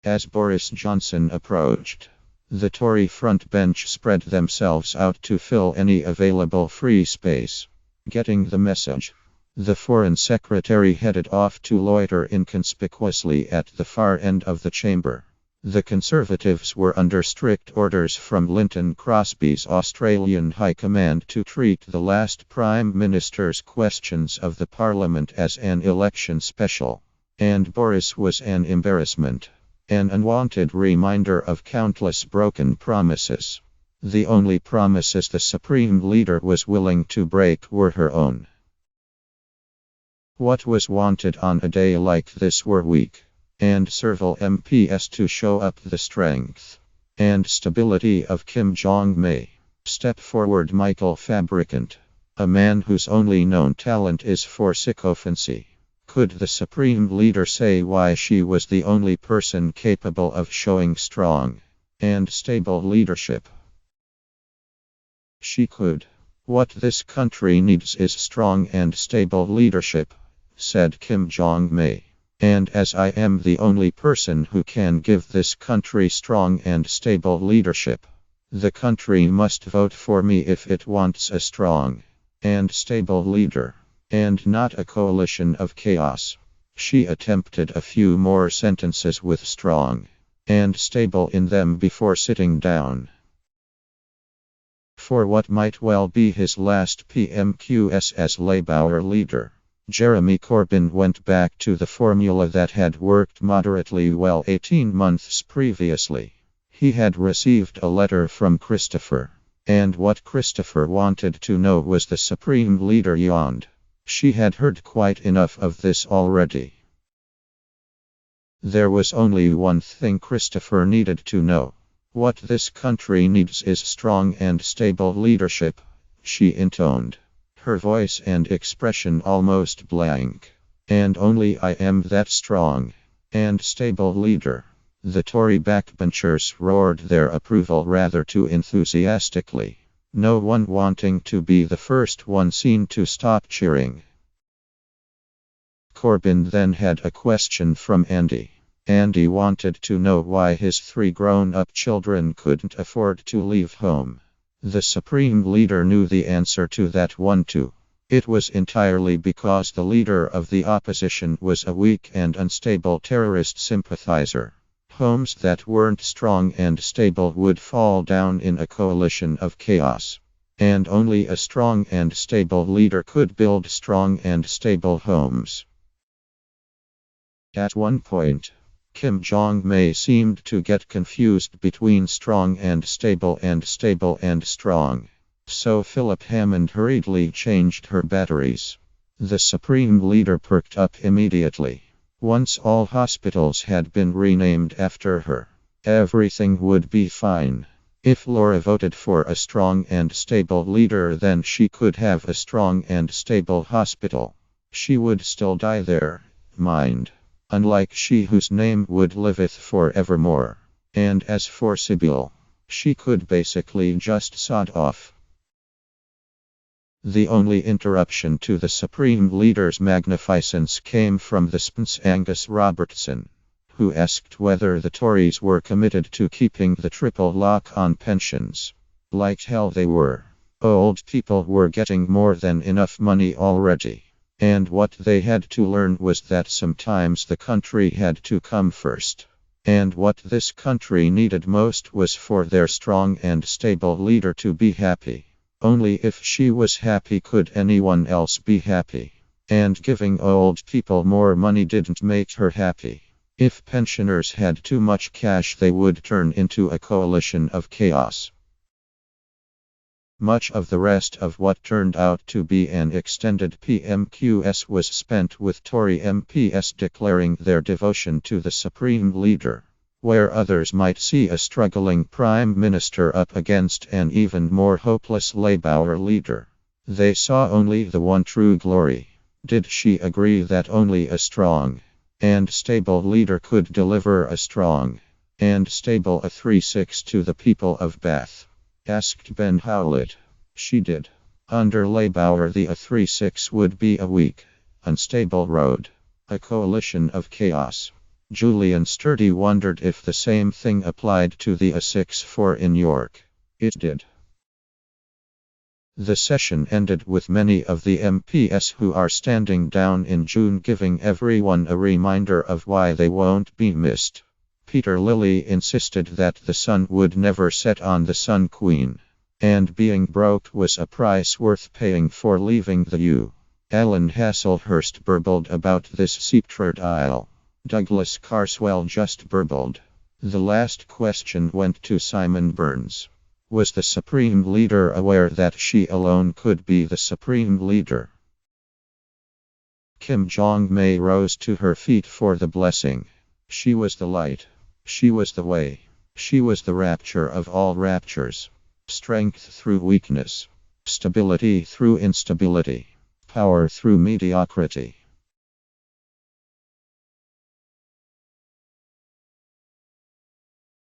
As Boris Johnson approached, the Tory frontbench spread themselves out to fill any available free space. Getting the message, the Foreign Secretary headed off to loiter inconspicuously at the far end of the chamber. The Conservatives were under strict orders from Lynton Crosby's Australian High Command to treat the last Prime Minister's questions of the Parliament as an election special. And Boris was an embarrassment. An unwanted reminder of countless broken promises. The only promises the Supreme Leader was willing to break were her own. What was wanted on a day like this were weak and servile MPs to show up the strength and stability of Kim Jong-May. Step forward, Michael Fabricant, a man whose only known talent is for sycophancy. Could the Supreme Leader say why she was the only person capable of showing strong and stable leadership? She could. What this country needs is strong and stable leadership, said Kim Jong-May. And as I am the only person who can give this country strong and stable leadership, the country must vote for me if it wants a strong and stable leader, and not a coalition of chaos. She attempted a few more sentences with strong and stable in them before sitting down. For what might well be his last PMQs as Labour leader, Jeremy Corbyn went back to the formula that had worked moderately well 18 months previously. He had received a letter from Christopher, and what Christopher wanted to know was the Supreme Leader yawned. She had heard quite enough of this already. There was only one thing Christopher needed to know. What this country needs is strong and stable leadership, she intoned, her voice and expression almost blank. And only I am that strong and stable leader. The Tory backbenchers roared their approval rather too enthusiastically, no one wanting to be the first one seen to stop cheering. Corbyn then had a question from Andy. Andy wanted to know why his 3 grown-up children couldn't afford to leave home. The Supreme Leader knew the answer to that one too. It was entirely because the leader of the opposition was a weak and unstable terrorist sympathizer. Homes that weren't strong and stable would fall down in a coalition of chaos. And only a strong and stable leader could build strong and stable homes. At one point, Kim Jong-May seemed to get confused between strong and stable and stable and strong. So Philip Hammond hurriedly changed her batteries. The Supreme Leader perked up immediately. Once all hospitals had been renamed after her, everything would be fine. If Laura voted for a strong and stable leader, then she could have a strong and stable hospital. She would still die there, mind. Unlike she whose name would liveth forevermore. And as for Sibyl, she could basically just sod off. The only interruption to the Supreme Leader's magnificence came from the Spence Angus Robertson, who asked whether the Tories were committed to keeping the triple lock on pensions. Like hell they were. Old people were getting more than enough money already. And what they had to learn was that sometimes the country had to come first. And what this country needed most was for their strong and stable leader to be happy. Only if she was happy could anyone else be happy. And giving old people more money didn't make her happy. If pensioners had too much cash, they would turn into a coalition of chaos. Much of the rest of what turned out to be an extended PMQs was spent with Tory MPs declaring their devotion to the Supreme Leader, where others might see a struggling Prime Minister up against an even more hopeless Labour leader. They saw only the one true glory. Did she agree that only a strong and stable leader could deliver a strong and stable A36 to the people of Bath? Asked Ben Howlett. She did. Under Labour, the A36 would be a weak, unstable road. A coalition of chaos. Julian Sturdy wondered if the same thing applied to the A6-4 in York. It did. The session ended with many of the MPs who are standing down in June giving everyone a reminder of why they won't be missed. Peter Lilly insisted that the sun would never set on the Sun Queen, and being broke was a price worth paying for leaving the U. Alan Hasselhurst burbled about this secret aisle. Douglas Carswell just burbled. The last question went to Simon Burns. Was the Supreme Leader aware that she alone could be the Supreme Leader? Kim Jong-May rose to her feet for the blessing. She was the light. She was the way. She was the rapture of all raptures. Strength through weakness. Stability through instability. Power through mediocrity.